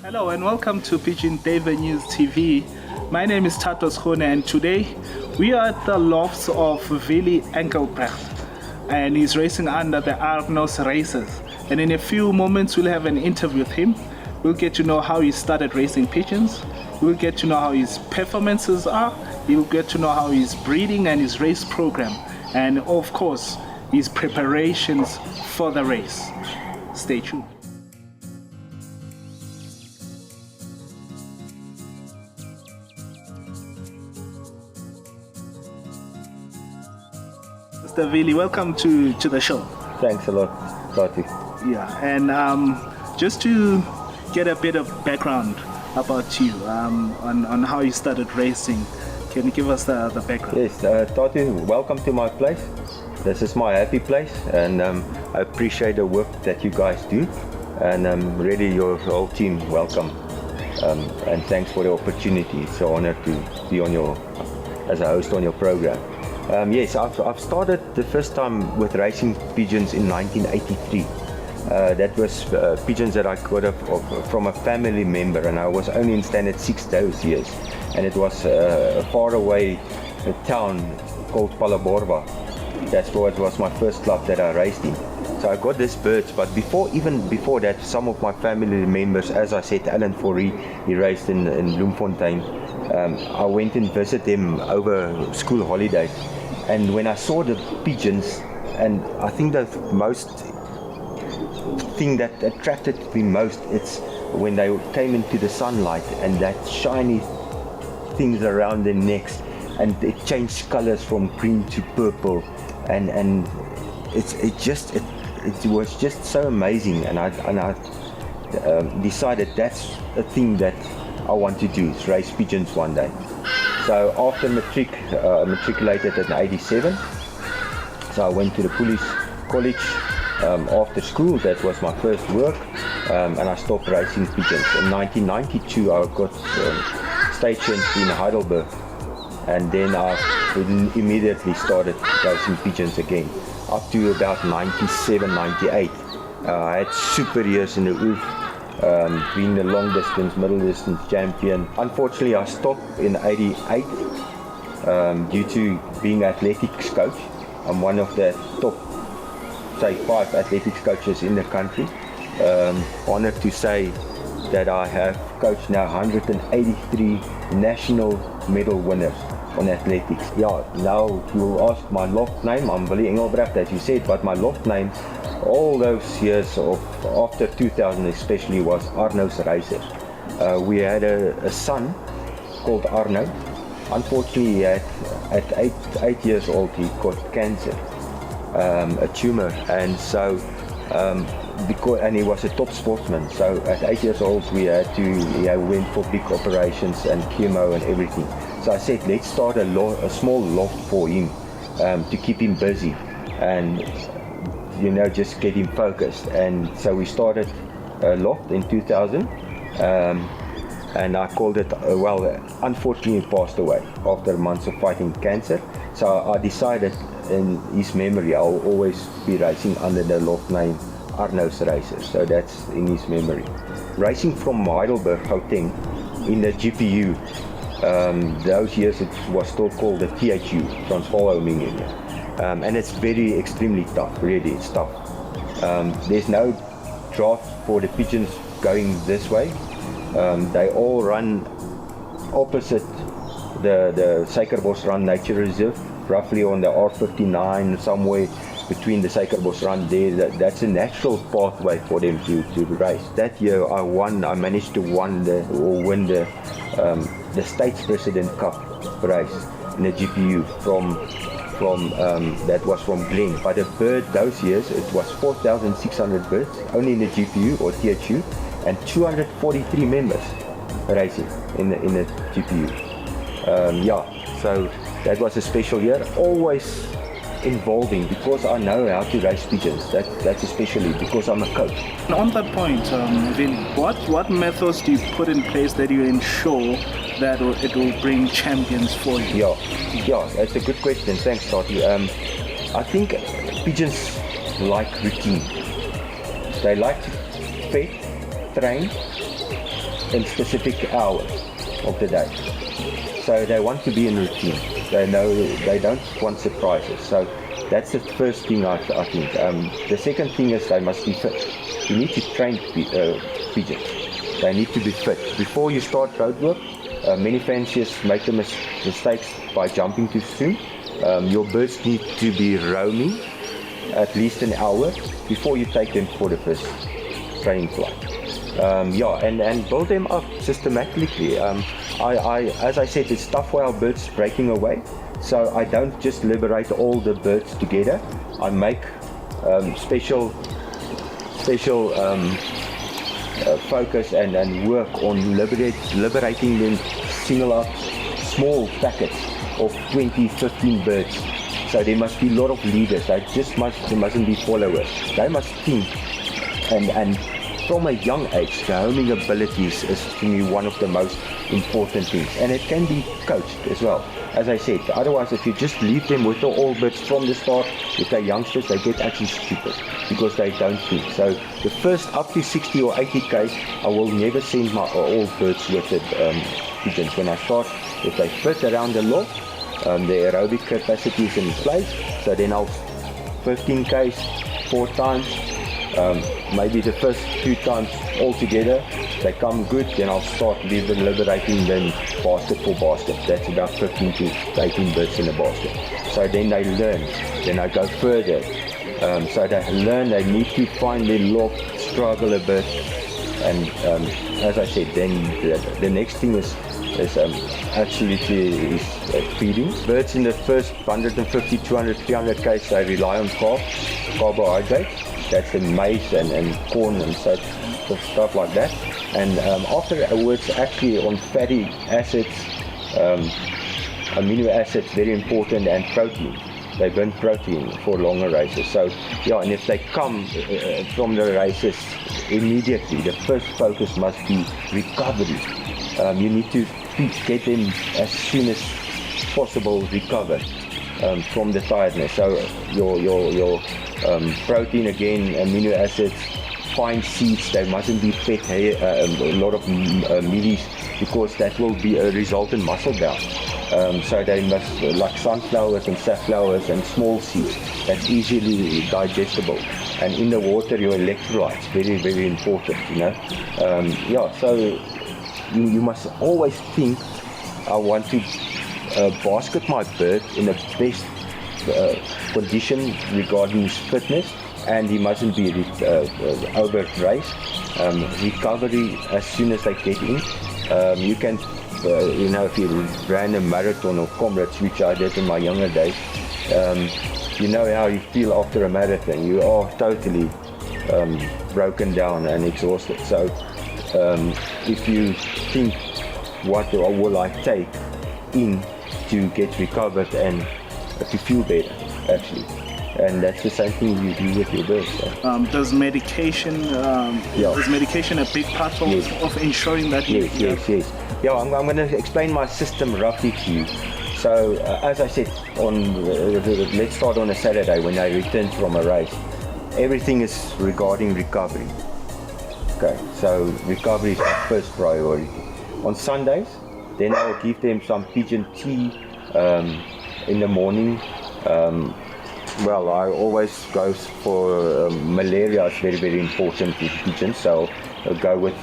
Hello and welcome to Pigeon Duiwe News TV. My name is Tatos Khone and today we are at the lofts of Willie Engelbrecht and he's racing under the Arnos races. And in a few moments we'll have an interview with him. We'll get to know how he started racing pigeons. We'll get to know how his performances are. You'll get to know how his breeding and his race program. And of course, his preparations for the race. Stay tuned. Mr. Willie, welcome to the show. Thanks a lot, Tati. Yeah, and just to get a bit of background about you, on how you started racing, can you give us the background? Yes, Tati, welcome to my place. This is my happy place, and I appreciate the work that you guys do, and really your whole team, welcome, and thanks for the opportunity. It's an honor to be as a host on your program. Yes, I've started the first time with racing pigeons in 1983. That was pigeons that I got from a family member, and I was only in standard 6 those years. And it was a faraway town called Palaborwa. That's what it was my first club that I raced in. So I got these birds, but even before that, some of my family members, as I said, Alan Forey, he raced in Bloemfontein. I went and visited them over school holidays, and when I saw the pigeons, and I think the most thing that attracted me most, it's when they came into the sunlight and that shiny things around their necks, and it changed colors from green to purple, and it was just so amazing, and I decided that's a thing that I want to do, is race pigeons one day. So after matriculated in '87, so I went to the police college after school. That was my first work, and I stopped racing pigeons. In 1992 I got stationed in Heidelberg, and then I immediately started racing pigeons again, up to about 97, 98. I had super years in the Oef, being the long distance, middle distance champion. Unfortunately, I stopped in '88 due to being athletics coach. I'm one of the top, say, 5 athletics coaches in the country. Honored to say that I have coached now 183 national medal winners on athletics. Yeah, now you will ask my loft name. I'm Willie Engelbrecht, as you said, but my loft name all those years of after 2000 especially was Arno's Races. We had a son called Arno. Unfortunately, at 8 years old he got cancer, a tumor, and so and he was a top sportsman. So at 8 years old we went for big operations and chemo and everything. So I said, let's start a small loft for him to keep him busy and just get him focused. And so we started a loft in 2000, and I called it, unfortunately he passed away after months of fighting cancer. So I decided in his memory I'll always be racing under the loft name Arno's Races. So that's in his memory. Racing from Heidelberg, Gauteng, in the GPU, those years it was still called the THU, Transvaal Aluminium. And it's extremely tough, really, it's tough. There's no draft for the pigeons going this way. They all run opposite the Suikerbos Run Nature Reserve, roughly on the R59, somewhere between the Suikerbos Run there. That's a natural pathway for them to race. That year I managed to win the States President Cup race in the GPU from that was from Glen. But the bird those years, it was 4,600 birds only in the GPU or THU, and 243 members racing in the GPU. So that was a special year, always involving, because I know how to race pigeons. That's especially because I'm a coach. On that point, Willie, what methods do you put in place that you ensure that it will bring champions for you? Yeah, that's a good question. Thanks, Tati. I think pigeons like routine. They like to feed, train, in specific hours of the day. So they want to be in routine. They know they don't want surprises. So that's the first thing I think. The second thing is they must be fit. You need to train pigeons. They need to be fit. Before you start road work, many fanciers make the mistakes by jumping too soon. Your birds need to be roaming at least an hour before you take them for the first training flight. And build them up systematically. As I said, it's tough for our birds breaking away, so I don't just liberate all the birds together. I make special focus and work on liberating them, single out small packets of 20-15 birds. So there must be a lot of leaders. They mustn't be followers. They must think, and from a young age, the homing abilities is to me one of the most important things, and it can be coached as well. As I said, otherwise if you just leave them with all birds from the start, if they're youngsters, they get actually stupid because they don't think. So the first up to 60 or 80 k's, I will never send my all birds with the pigeons. When I start, if they fit around the loft, the aerobic capacity is in place, so then I'll 15 k's 4 times, maybe the first 2 times all together. They come good, then I'll start liberating them basket for basket. That's about 15 to 18 birds in a basket. So then they learn, then I go further. So they learn, they need to find their loft, struggle a bit, and as I said, then the next thing is feeding. Birds in the first 150, 200, 300 k's, they rely on carbohydrates. That's the maize and corn and so stuff like that. And afterwards, actually on fatty acids, amino acids, very important, and protein. They burn protein for longer races. So yeah, and if they come from the races immediately, the first focus must be recovery. You need to get them as soon as possible recovered from the tiredness. So your protein, again, amino acids, fine seeds, they mustn't be fed a lot of mealies, because that will be a result in muscle bound. So they must, like sunflowers and safflowers and small seeds, that's easily digestible. And in the water, your electrolytes, very, very important, you know. So you must always think, I want to basket my bird in the best condition regarding his fitness, and he mustn't be over-raced. Recovery as soon as they get in. You can, if you ran a marathon or comrades, which I did in my younger days, you know how you feel after a marathon. You are totally broken down and exhausted. So if you think, what will I take in to get recovered and to feel better, actually. And that's the same thing you do with your birds. So. Does medication a big part of ensuring that you... Yes. Yeah, I'm going to explain my system roughly to you. So, as I said, let's start on a Saturday when I return from a race. Everything is regarding recovery. Okay, so recovery is my first priority. On Sundays, then I'll give them some pigeon tea in the morning. Well, I always go for malaria. It's very, very important with pigeons, so I'll go with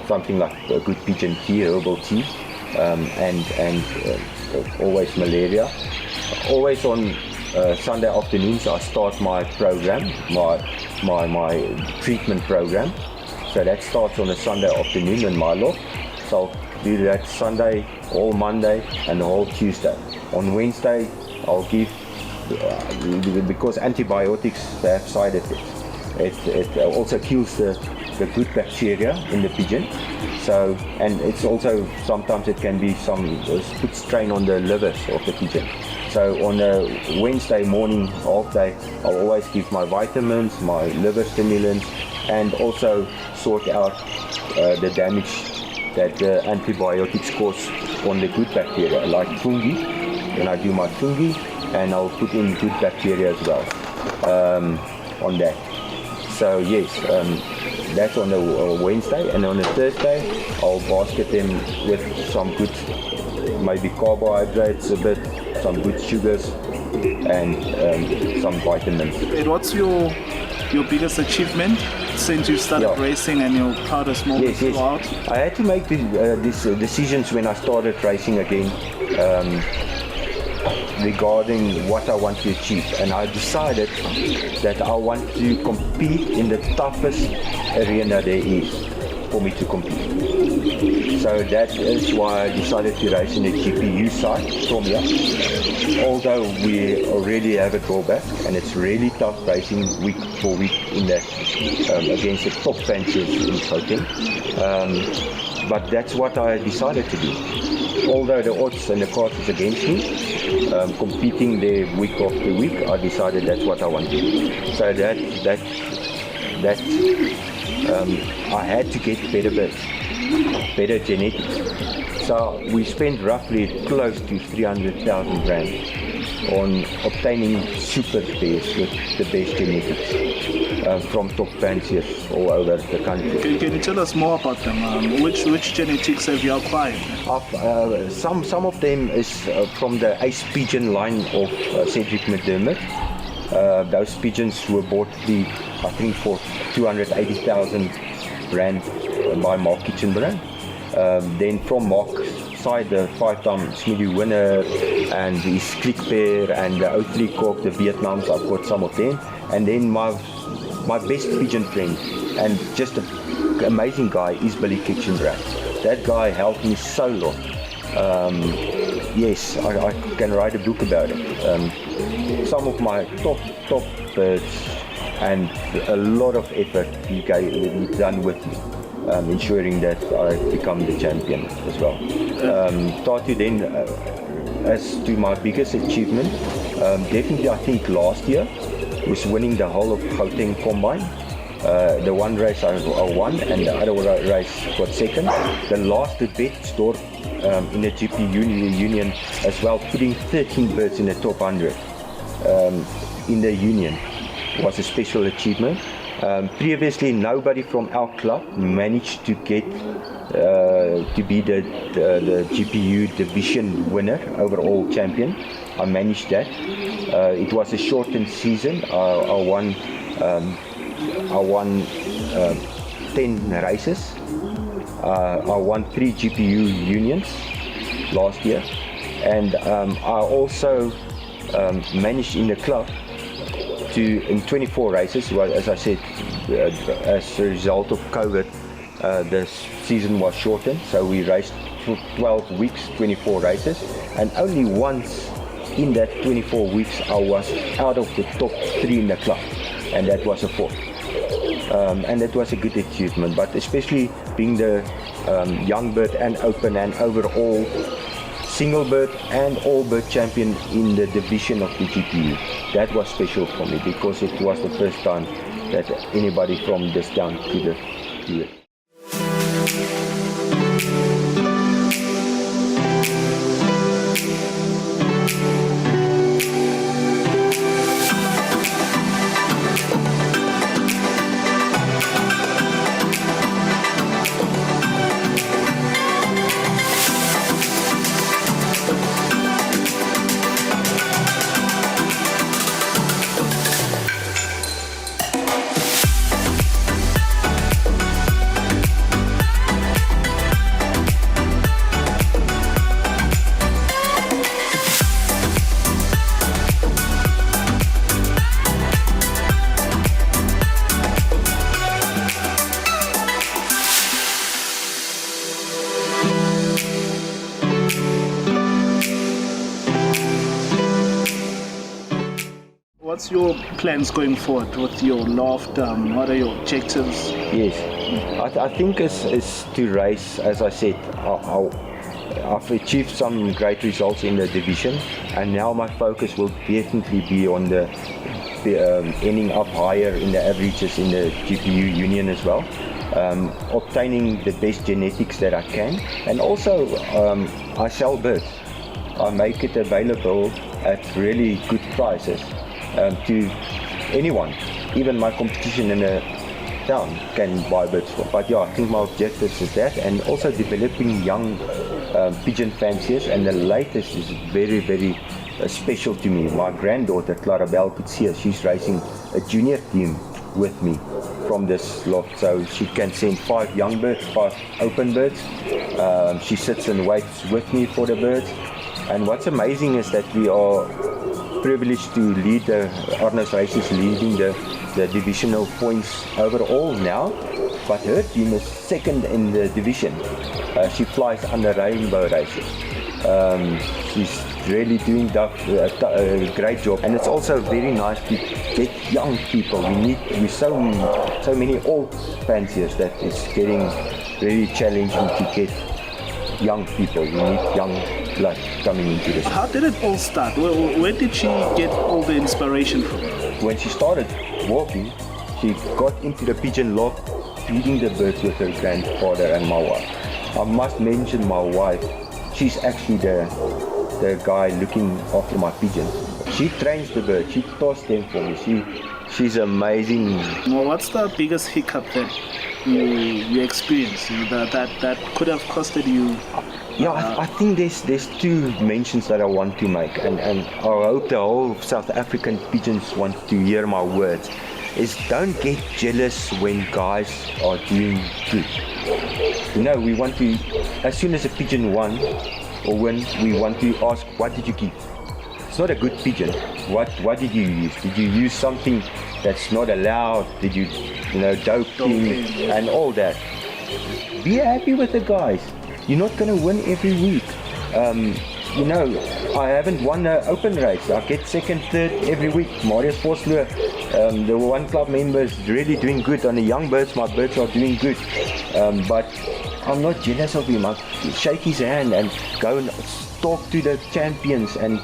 something like a good pigeon tea, herbal tea, and always malaria. Always on Sunday afternoons, I start my program, my treatment program. So that starts on a Sunday afternoon in my loft. So I'll do that Sunday, all Monday, and the whole Tuesday. On Wednesday, I'll give, because antibiotics have side effects. It also kills the good bacteria in the pigeon. So, and it's also, sometimes it can be put strain on the livers of the pigeon. So on a Wednesday morning, half day, I'll always give my vitamins, my liver stimulants, and also sort out the damage that the antibiotics cause on the good bacteria, like fungi. Then I do my fungi, and I'll put in good bacteria as well on that. So yes, that's on a Wednesday, and on a Thursday I'll basket them with some good, maybe carbohydrates a bit, some good sugars, and some vitamins. And what's your biggest achievement since you started racing, and your proudest moment throughout? I had to make these decisions when I started racing again, regarding what I want to achieve, and I decided that I want to compete in the toughest arena there is for me to compete. So that is why I decided to race in the GPU side from here. Although we already have a drawback, and it's really tough racing week for week in that against the top fanciers in Gauteng. But that's what I decided to do. Although the odds and the cards is against me, competing there week after week, I decided that's what I want to do. So that I had to get better genetics. So we spent roughly close to 300,000 rand on obtaining super pairs with the best genetics from top fanciers all over the country. Can you tell us more about them? Which genetics have you acquired? Some of them is from the Ace Pigeon line of Cedric McDermott. Those pigeons were bought, I think, for 280,000 rand by Mark Kitchenbrand. Then from Mark's side, the 5-time Pigeon Duiwe winner and his click pair and the O3 Cork, the Vietnams, I've got some of them. And then my best pigeon friend and just an amazing guy is Willie Kitchenbrand. That guy helped me so lot. Yes, I can write a book about it. Some of my top birds, and a lot of effort he done with me, ensuring that I become the champion as well. Tatu then, as to my biggest achievement, definitely I think last year was winning the whole of Gauteng Combine. The one race I won, and the other race got second. The last bet store in the GP Union as well, putting 13 birds in the top 100 in the Union was a special achievement. Previously, nobody from our club managed to get to be the GPU division winner, overall champion. I managed that. It was a shortened season. I won 10 races. I won 3 GPU unions last year, and I also managed in the club to, in 24 races, well, as I said, as a result of COVID, the season was shortened, so we raced for 12 weeks, 24 races, and only once in that 24 weeks I was out of the top 3 in the club, and that was a 4th. And that was a good achievement, but especially being the young bird and open and overall single bird and all bird champion in the division of the GPU. That was special for me because it was the first time that anybody from this town could do it. What's your plans going forward with your loft? What are your objectives? Yes, I think it's to race. As I said, I've achieved some great results in the division, and now my focus will definitely be on the ending up higher in the averages in the GPU union as well, obtaining the best genetics that I can, and also I sell birds. I make it available at really good prices to anyone, even my competition in the town can buy birds from. But yeah, I think my objectives is that, and also developing young pigeon fanciers, and the latest is very, very special to me. My granddaughter, Clarabelle Pitsier, she's racing a junior team with me from this loft, so she can send 5 young birds, 5 open birds. She sits and waits with me for the birds, and what's amazing is that we are privileged to lead the Arnos races, leading the divisional points overall now, but her team is second in the division. She flies under rainbow races. She's really doing a great job, and it's also very nice to get young people. We so many old fanciers that it's getting very challenging to get young people. We need young blood coming into this. How did it all start? Where did she get all the inspiration from? When she started walking, she got into the pigeon loft, feeding the birds with her grandfather and my wife. I must mention my wife. She's actually the guy looking after my pigeons. She trains the birds. She tosses them for me. She's amazing. Well, what's the biggest hiccup that you experienced that could have costed you? Yeah, I think there's 2 mentions that I want to make, and I hope the whole South African pigeons want to hear my words. Is don't get jealous when guys are doing good. You know, we want to, as soon as a pigeon won or win, we want to ask, what did you give? It's not a good pigeon. What did you use? Did you use something that's not allowed? Did you doping and all that? Be happy with the guys. You're not going to win every week. You know, I haven't won an open race. I get second, third every week. Marius Vosloo, the one club member, is really doing good. On the young birds, my birds are doing good. But I'm not jealous of him. I shake his hand and go and talk to the champions and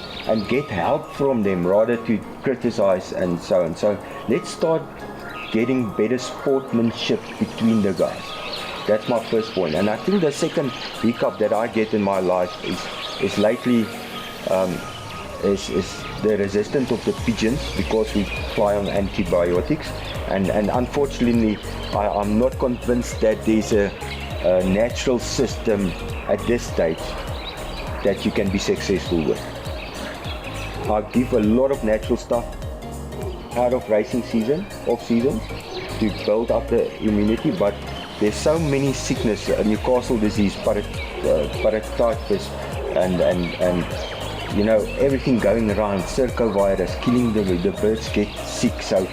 get help from them rather to criticize and so on. So let's start getting better sportsmanship between the guys. That's my first point. And I think the second hiccup that I get in my life is lately is the resistance of the pigeons, because we fly on antibiotics, and unfortunately I'm not convinced that there's a natural system at this stage that you can be successful with. I give a lot of natural stuff out of racing season, off season, to build up the immunity, but there's so many sickness, Newcastle disease, paratitis, and you know, everything going around, circovirus, killing the birds get sick. So,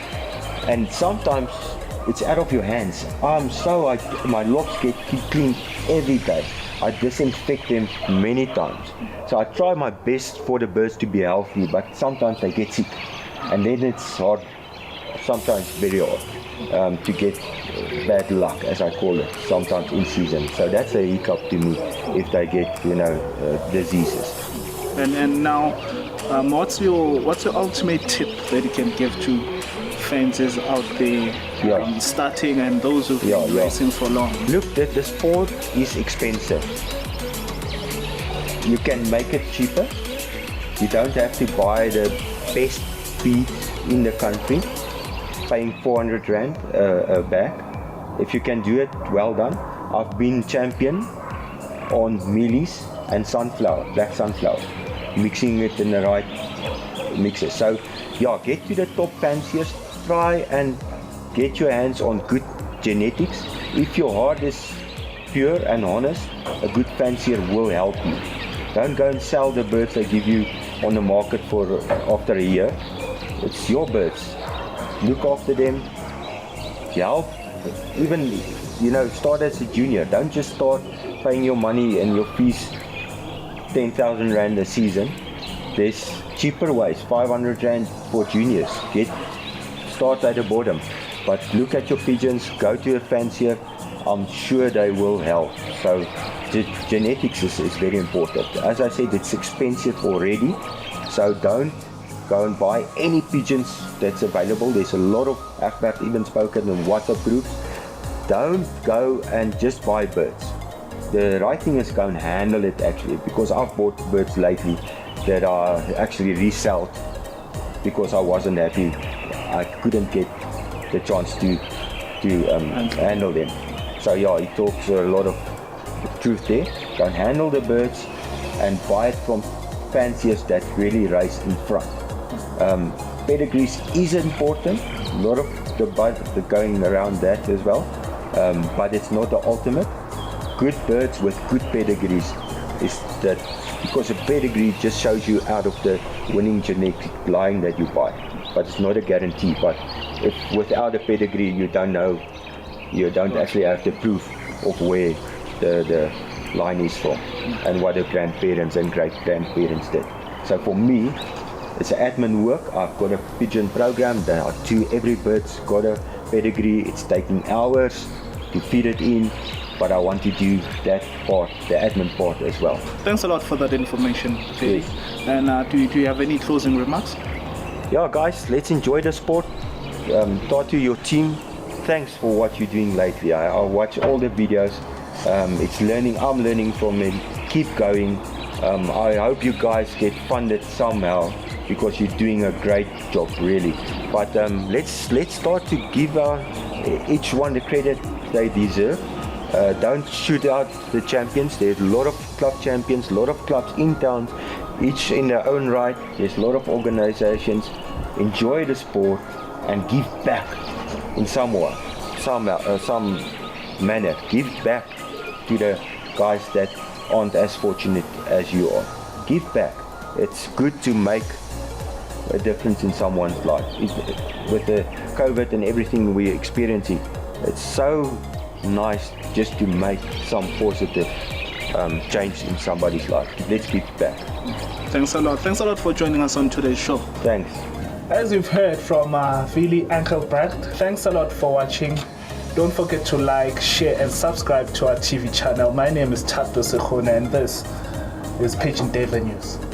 and sometimes it's out of your hands. My lofts get cleaned every day. I disinfect them many times. So I try my best for the birds to be healthy, but sometimes they get sick, and then it's hard, sometimes very hard, to get bad luck, as I call it, sometimes in season. So that's a hiccup to me if they get, you know, diseases. And now, what's your ultimate tip that you can give to fanciers out there, starting and those who've been racing for long? Look, the sport is expensive. You can make it cheaper. You don't have to buy the best feed in the country, paying 400 Rand a bag. If you can do it, well done. I've been champion on mealies and sunflower, black sunflower, mixing it in the right mixes. So yeah, get to the top fanciers, try and get your hands on good genetics. If your heart is pure and honest, a good fancier will help you. Don't go and sell the birds they give you on the market for after a year. It's your birds. Look after them, help. Even, you know, start as a junior. Don't just start paying your money and your fees 10,000 Rand a season. There's cheaper ways, 500 Rand for juniors. Start at the bottom, but look at your pigeons, go to a fancier. I'm sure they will help. So genetics is very important. As I said, it's expensive already, so don't go and buy any pigeons that's available. There's a lot of, I've even spoken in WhatsApp groups. Don't go and just buy birds. The right thing is go and handle it actually, because I've bought birds lately that are actually resold because I wasn't happy. I couldn't get the chance to to handle them. So yeah, he talks a lot of truth there. Don't handle the birds and buy it from fanciers that really race in front. Pedigrees is important. A lot of the going around that as well, but it's not the ultimate. Good birds with good pedigrees is that, because a pedigree just shows you out of the winning genetic line that you buy, but it's not a guarantee. But if without a pedigree, you don't know, you don't actually have the proof of where the line is from and what the grandparents and great grandparents did. So for me, it's admin work. I've got a pigeon program that I do. Every bird's got a pedigree. It's taking hours to feed it in, but I want to do that part, the admin part as well. Thanks a lot for that information, Willie. Yes. And do you have any closing remarks? Yeah, guys, let's enjoy the sport. Talk to your team. Thanks for what you're doing lately. I watch all the videos. It's learning. I'm learning from it. Keep going. I hope you guys get funded somehow, because you're doing a great job, really. But let's start to give each one the credit they deserve. Don't shoot out the champions. There's a lot of club champions, a lot of clubs in town, each in their own right. There's a lot of organizations. Enjoy the sport and give back in some manner. Give back to the guys that aren't as fortunate as you are. Give back. It's good to make a difference in someone's life. With the COVID and everything we're experiencing, it's so nice just to make some positive change in somebody's life. Let's give back. Thanks a lot. Thanks a lot for joining us on today's show. Thanks. As you've heard from Willie Engelbrecht, thanks a lot for watching. Don't forget to like, share and subscribe to our TV channel. My name is Duiwe News, and this is Pigeon Duiwe News.